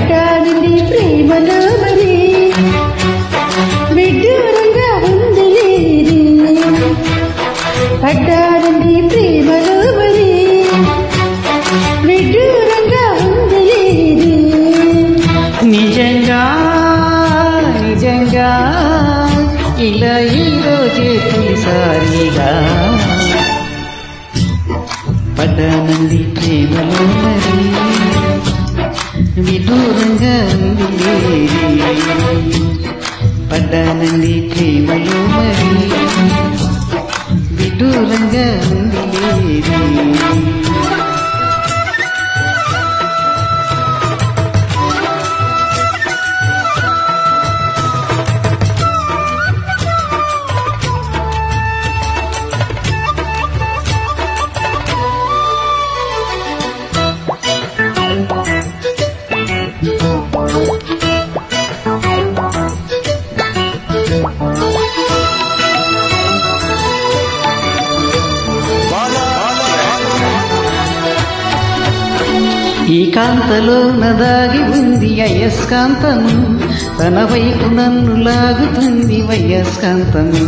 పడ్డానండి ప్రేమలో మరి విడ్డూరంగా ఉంది లేది పడ్డానండి ప్రేమలో మరి విడ్డూరంగా ఉంది లేది నిజంగా నిజంగా ఇలా ఈరోజే తొలిసారిగా పడ్డానండి ప్రేమలో మరి విదూరంగా ఉంది లేది పడ్డానండి ప్రేమలో మరి విదూరంగా ఉంది లేది ఈ కాంతలో నదాగి ఉంది అయస్కాంతము తన వైపు నన్ను లాగుతుంది వయస్కాంతము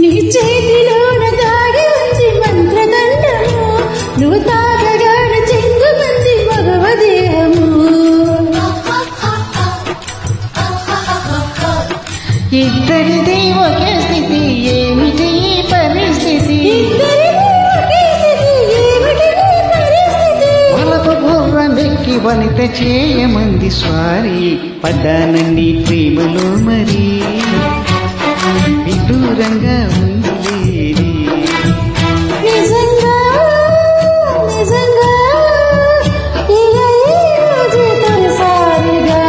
నీ చేతిలో నదాగి ఉంది మంత్రదండము నువ్వు తాగగాన చెంగుమంది భగవదేహము ఇద్దరిది ఒకే స్థితి ఏమిటి పరిస్థితి వెక్కి వనిత చేయమంది స్వారీ పడ్డానండి ప్రేమలో మరి విదూరంగా ఉంది లేది నిజంగా నిజంగా ఇలా ఈరోజే తొలిసారిగా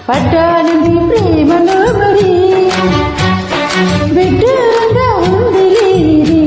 పడ్డానండి ప్రేమలో మరి విడ్డూరంగా ఉంది లేది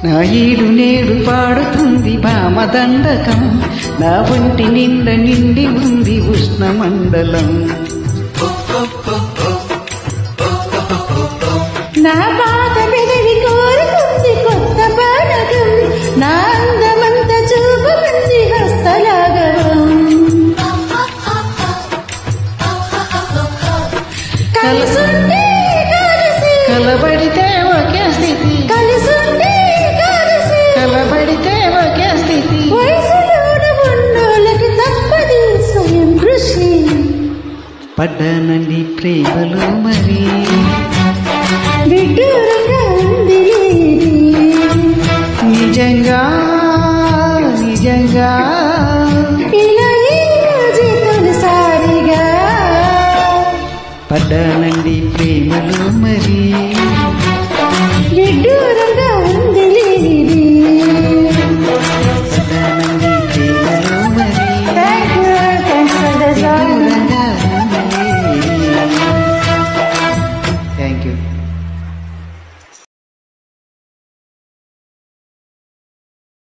నా ఈడు నేడు పాడుతుంది భామదండకం నా ఒంటి నిండ నిండి ఉంది ఉష్ణమండలం నా పాత పెదవి కోరుకుంది కొత్త పానకం నా అందమంత చూపమంది హస్తలాగవం కలిసుంటే కలిసి కలబడితే ఒకే స్థితి కలిసుంటే కలిసి కలబడితే ఒకే స్థితి వయసులోన ఉన్నోళ్ళకి తప్పది స్వయం కృషి పడ్డానండి ప్రేమలో మరి విడ్డూరంగా ఉంది లేది నిజంగా నిజంగా ఇలా ఈరోజే తొలిసారిగా పడ్డానండి ప్రేమ